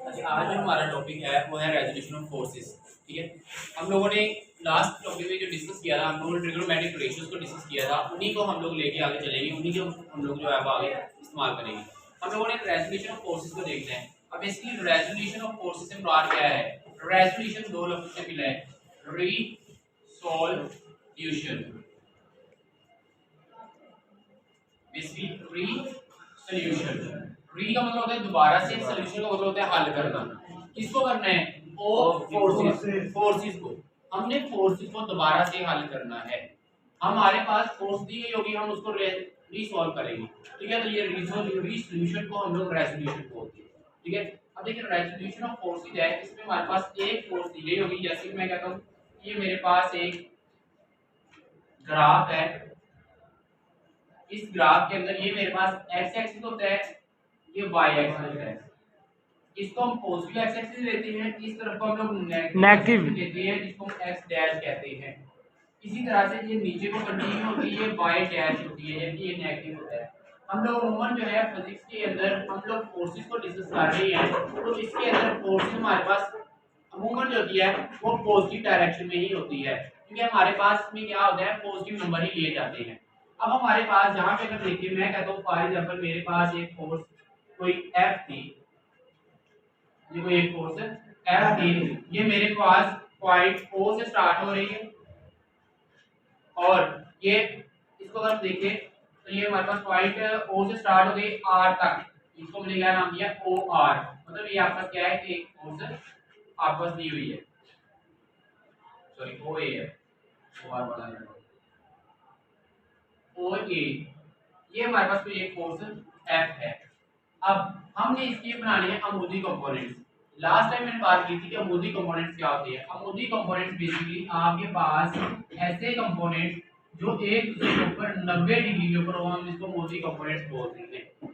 अच्छा, आज जो हमारा टॉपिक है वो है रेजोल्यूशन ऑफ फोर्सेस। ठीक है, हम लोगों ने लास्ट टॉपिक में जो डिस्कस किया था, हम लोगों ने ट्रिग्नोमेट्रिक रेशियोज को डिस्कस किया था, उन्हीं को हम लोग लेके आगे चलेंगे, उन्हीं को हम लोग जो है वो आगे इस्तेमाल करेंगे। हम लोगों ने रेजोल्यूशन ऑफ फोर्सेस को देखना है। अब बेसिकली रेजोल्यूशन ऑफ फोर्सेस से मुराद क्या है? रेजोल्यूशन दो लफ्ज से मिला है, रिसोल्यूशन। बेसिकली री सॉल्यूशन, री का मतलब होता है दोबारा से, सॉल्यूशन का मतलब होता है हल करना। किसको करना है? ओ फोर्सेस को। हमने फोर्सेस को दोबारा से हल करना है। हमारे पास फोर्स दी गई होगी, हम उसको रीसॉल्व करेंगे। ठीक है, तो ये रीसोल्यूशन को हम लोग रेजोल्यूशन बोलते हैं। ठीक है, अब देखिए रेजोल्यूशन ऑफ फोर्सेस है, इसमें हमारे पास एक फोर्स दी गई होगी। जैसे कि मैं कहता हूँ ये मेरे पास एक ग्राफ है, इस ग्राफ के अंदर ये मेरे पास एक्स एक्सिस होता है, ये वाई एक्सिस होता है। इसको हम पॉजिटिव एक्स एक्सिस लेते हैं, इस तरफ को हम लोग नेगेटिव लेते हैं, जिसको हम एक्स डैश कहते हैं। इसी तरह से ये नीचे को कंटिन्यू होती है, वाई डैश होती है, जबकि ये नेगेटिव होता है। हम लोग अमूमन जो है फिजिक्स के अंदर हम लोग फोर्सेस को डिस्कस कर रहे हैं, तो इसके अंदर फोर्सेस हमारे पास अमूमन जो होती है वो पॉजिटिव डायरेक्शन में ही होती है, क्योंकि हमारे पास में क्या होता है, पॉजिटिव नंबर ही लिए जाते हैं। अब हमारे पास यहाँ पे अगर देखिए, मैं कहता हूँ फॉर एग्जांपल मेरे पास एक फोर्स कोई एफ थी, ये कोई एक फोर्स एफ थी, ये मेरे पास पॉइंट ओ से स्टार्ट हो रही है, और ये इसको अगर देखें तो ये हमारे पास पॉइंट ओ से स्टार्ट हो गई आर तक, इसको मैंने क्या नाम दिया, ओ आर। मतलब ये आपका क्या है कि एक फोर्स आपस दी हुई है, सॉरी ओ ए है, ओ आर वाला है, ओ ए, ये हमारे पास कोई एक फोर्स एफ है। अब हमने इसके बनाने हैं अमूदी कंपोनेंट्स। लास्ट टाइम मैंने बात की थी कि अमूदी कंपोनेंट्स क्या होते हैं। अमूदी कंपोनेंट्स बेसिकली आपके पास ऐसे कंपोनेंट जो एक दूसरे के ऊपर 90 डिग्री के ऊपर हो, हम इसको अमूदी कंपोनेंट्स बोलते हैं।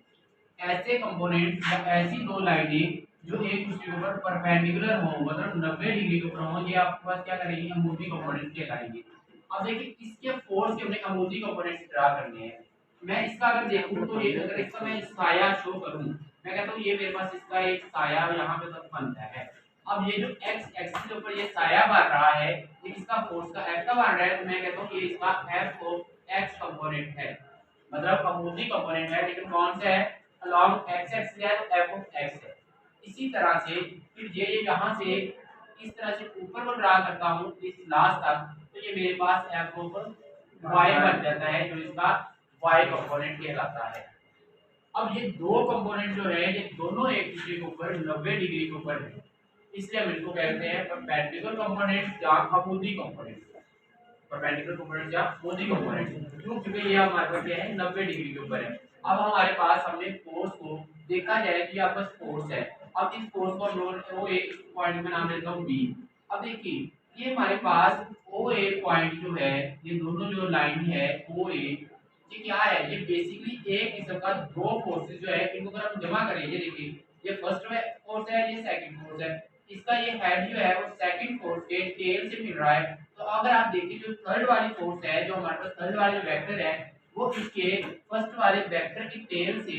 ऐसे कंपोनेंट्स या ऐसी दो लाइनें जो एक दूसरे के ऊपर परपेंडिकुलर हो, मतलब 90 डिग्री के ऊपर हो, ये आपके पास क्या करेंगे, अमूदी कंपोनेंट्स कहलाएंगे। अब देखिए इसके फोर्स के हमने अमूदी कंपोनेंट्स ड्रा करने हैं। मैं इसका अगर देखूं तो ये अगर इसका मैं साया शो करूं, मैं कहता हूं ये मेरे पास इसका एक साया यहाँ पे तक बनता है। अब ये जो x एक्सिस के ऊपर ये साया बन रहा है, ये इसका फोर्स का f का बन रहा है, तो मैं कहता हूं ये इसका f ऑफ x कंपोनेंट है, मतलब अमूदी कंपोनेंट है, लेकिन कौन सा है, अलोंग x एक्सिस है, तो f ऑफ x है। इसी तरह से फिर ये यहाँ से इस तरह से ऊपर को ड्रा करता हूँ इस लास्ट तक, तो ये मेरे पास f ऑफ y बन जाता है, जो इसका y कंपोनेंट कहलाता है। अब ये दो कंपोनेंट जो है, ये दोनों एक दूसरे के ऊपर 90 डिग्री के ऊपर है, इसलिए हम इसको कहते हैं परपेंडिकुलर कंपोनेंट या अमूदी कंपोनेंट। परपेंडिकुलर कंपोनेंट या अमूदी कंपोनेंट क्यों? क्योंकि ये हमारे पास क्या है, 90 डिग्री के ऊपर है। अब हमारे पास हमने फोर्स को देखा जाए कि आपका फोर्स है। अब इस फोर्स को हम लोग ओ ए पॉइंट में नाम देता हूं बी। अब देखिए ये हमारे पास ओ ए पॉइंट जो है, ये दोनों जो लाइन है ओ ए, ये क्या है, ये बेसिकली एक किस्म का दो फोर्सेस जो है, इनको अगर हम जमा करें, ये देखिए ये फर्स्ट फोर्स है, ये सेकंड फोर्स है, इसका ये हेड जो है वो सेकंड फोर्स के टेल से मिल रहा है। तो अगर आप देखिए जो थर्ड वाली फोर्स है, जो हमारे पास थर्ड वाले वेक्टर है, वो इसके फर्स्ट वाले वेक्टर की टेल से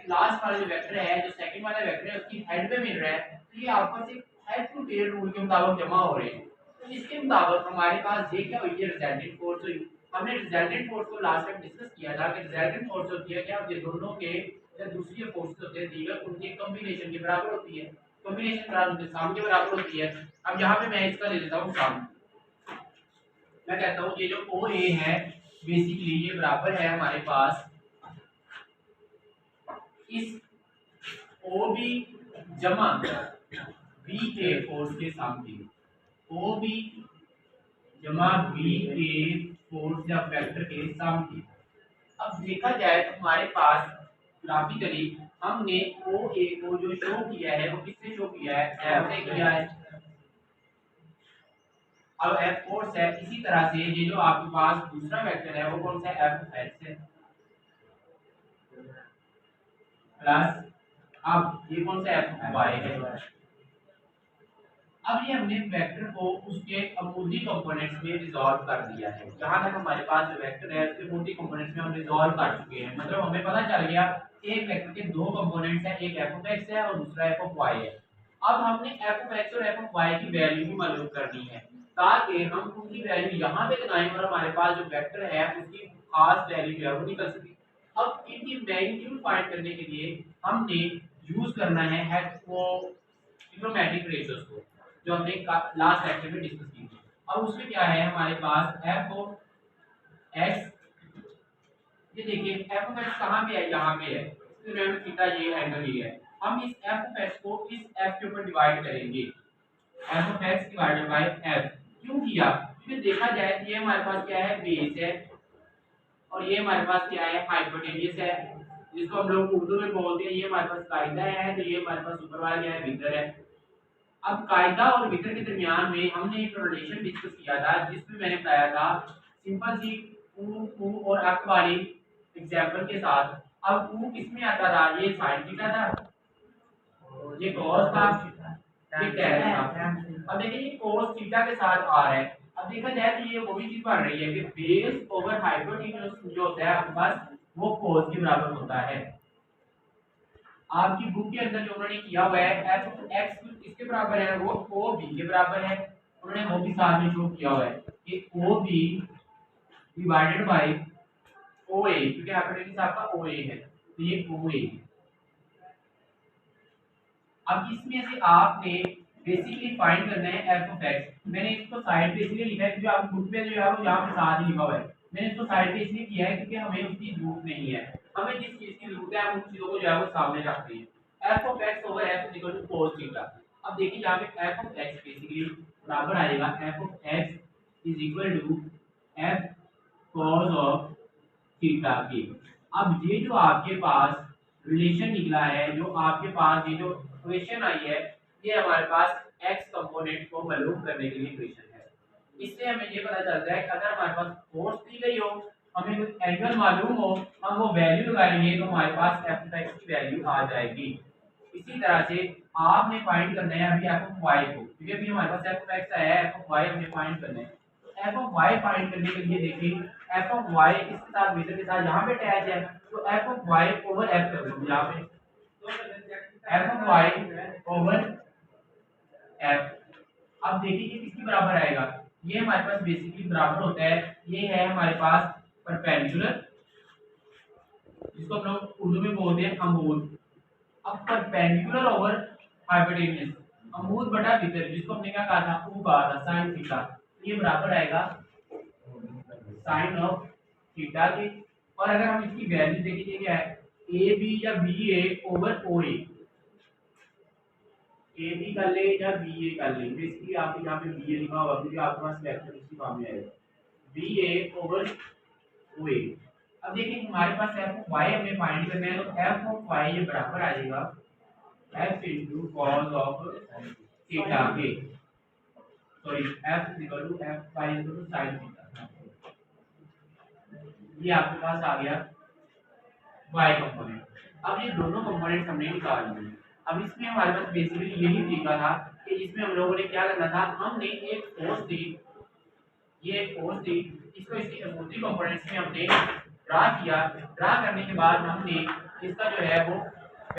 लास्ट वाला जो वेक्टर है, जो सेकंड वाला वेक्टर है, उसकी हेड पे मिल रहा है। तो ये आपस में हेड टू टेल रूल के मुताबिक जमा हो रहे हैं। तो इसके मुताबिक हमारे पास ये क्या हुई है, रिजल्टेंट फोर्स हुई। हमने रिजल्टेंट फोर्स को लास्ट टाइम डिस्कस किया था कि रिजल्टेंट फोर्स होती है क्या, ये दोनों के या दूसरी फोर्सेस होते हैं दीगर, उनके कॉम्बिनेशन के बराबर होती है, कॉम्बिनेशन बराबर उनके सम के बराबर होती है। अब यहाँ पे मैं इसका ले लेता हूँ सम। मैं कहता हूँ ये जो ओ ए है बेसिकली ये बराबर है हमारे पास इस ओ बी जमा बी के फोर्स के सम की, ओ बी जमा बी के फोर्स या वेक्टर के सम की। अब देखा जाए तो हमारे पास ग्राफिकली हमने ओ ए को जो शो किया है वो किससे शो किया है, एफ से किया है। अब एफ फोर्स है, इसी तरह से ये जो आपके पास दूसरा वेक्टर है वो कौन सा है, एफ एक्स है, प्लस अब ये कौन सा एफ वाई है। अब ये हमने वेक्टर को उसके अमूदी कंपोनेंट्स में रिजॉल्व कर दिया है। जहां तक हमारे पास जो वेक्टर है उसके अमूदी कंपोनेंट्स में हम रिजॉल्व कर चुके हैं। मतलब हमें पता चल गया एक वेक्टर के दो कंपोनेंट्स हैं, एक एफ ऑफ एक्स है और दूसरा एफ ऑफ वाई है। अब हमने एफ ऑफ एक्स और एफ ऑफ वाई की वैल्यू भी मालूम करनी है ताकि हम उनकी वैल्यू यहाँ पे लगाएं और हमारे पास जो वेक्टर है उसकी खास वैल्यू है वो निकल सके। अब इनकी मैग्नीट्यूड फाइंड करने के लिए हमने यूज करना है वो ट्रिग्नोमेट्रिक रेशियोज को, जो हमने लास्ट लेक्चर में डिस्कस की थी। अब उसमें क्या है हमारे पास एफ ऑफ एक्स, ये देखिए एफ ऑफ एक्स कहाँ पे है, यहाँ पे है, इसके रेड थीटा ये एंगल ये है। हम इस एफ ऑफ एक्स को इस एफ के ऊपर डिवाइड करेंगे, F of x divided by F. क्यों किया, क्योंकि देखा जाए तो ये हमारे पास क्या है, बेस है, और ये हमारे पास क्या है, हाइपोटेन्यूस है, जिसको हम लोग उर्दू में बोलते हैं। ये हमारे पास कायदा है, तो ये हमारे पास ऊपर वाला क्या है, वितर है। अब कायदा और वितर के दरमियान में हमने एक रिलेशन डिस्कस किया था जिसमें मैंने बताया था सिंपल सी ऊ और अक वाली एग्जांपल के साथ। अब ऊ किसमें आता था, ये साइन थीटा था, ये cos था, ये tan था। अब देखिए ये cos थीटा के साथ आ रहा है। अब देखा जाए तो ये वही चीज बन रही है कि बेस ओवर हाइपोटेन्यूज जो होता है आपके पास वो cos के बराबर होता है। आपकी बुक के अंदर जो उन्होंने किया हुआ है एफ ऑफ एक्स किसके बराबर है, वो ओ बी के बराबर है। उन्होंने वो भी साथ में शो किया हुआ है कि ओ बी डिवाइडेड बाय ओ ए, क्योंकि हाइपोटेन्यूज आपका ओ ए है, तो ये ओ ए। अब इसमें से आपने बेसिकली फाइंड करना है एफ ऑफ एक्स। मैंने इसको साइड पे इसलिए लिखा है क्योंकि आप बुक पे जो है वो यहाँ पे साथ ही लिखा हुआ है। मैंने इसको साइड पे इसलिए किया है क्योंकि हमें उसकी जरूरत नहीं है, हमें जिस चीज की जरूरत है हम उन चीजों को जो है वो सामने रखते हैं। F of X over F is equal to cos theta. अब देखिए यहाँ पे एफ ऑफ एक्स बेसिकली बराबर आएगा F of X is equal to F cos of theta के। अब ये जो आपके पास रिलेशन निकला है, जो आपके पास ये जो इक्वेशन आई है, ये हमारे पास x कंपोनेंट को मालूम करने के लिए इक्वेशन है। इससे हमें ये पता चलता है कि अगर हमारे पास फोर्स दी गई हो, हमें कोई एंगल मालूम हो, हम वो वैल्यू लगाएंगे तो हमारे पास f ऑफ x की वैल्यू आ जाएगी। इसी तरह से आपने फाइंड करना है अभी f ऑफ y को, क्योंकि अभी हमारे पास f ऑफ x आया है, f ऑफ y हमें फाइंड करना है। एफ ऑफ वाई फाइंड करने के लिए देखिए एफ ऑफ वाई इसके साथ मीटर के साथ यहाँ पे अटैच है, तो F of Y over F कर दो यहाँ पे, F of Y over F. अब देखिए ये किसके बराबर आएगा, ये हमारे पास बेसिकली बराबर होता है, ये है हमारे पास परपेंडिकुलर, जिसको हम लोग उर्दू में बोलते हैं अमूद। अब परपेंडिकुलर ओवर हाइपोटेन्यूज, अमूद बटा वितर, जिसको हमने क्या कहा था, ऊ कहा था, साइन थीटा। ये बराबर आएगा साइन ऑफ थीटा के। और अगर हम इसकी वैल्यू देखिए क्या है, ए बी या B A over O A, A B कर ले या बी ए कर ले, बेसिकली आपके यहाँ पे बी ए लिखा होगा क्योंकि आपके पास वेक्टर इसी फॉर्म में आएगा, बी ए ओवर ओ ए। अब देखिए हमारे पास एफ ऑफ वाई हमने फाइंड करना है, तो एफ ऑफ वाई ये बराबर आ जाएगा f into cos of theta के, sorry f is equal to f y is equal to sin theta. ये आपके पास आ गया y कंपोनेंट। अब ये दोनों कंपोनेंट्स हमने निकाल लिए। अब इसमें हमारे पास बेसिकली यही तरीका था कि इसमें हम लोगों ने क्या करना था, हमने एक फोर्स दी, ये एक फोर्स दी, इसको इसके अमूदी कंपोनेंट्स में हमने ड्रा किया। ड्रा करने के बाद हमने इसका जो है वो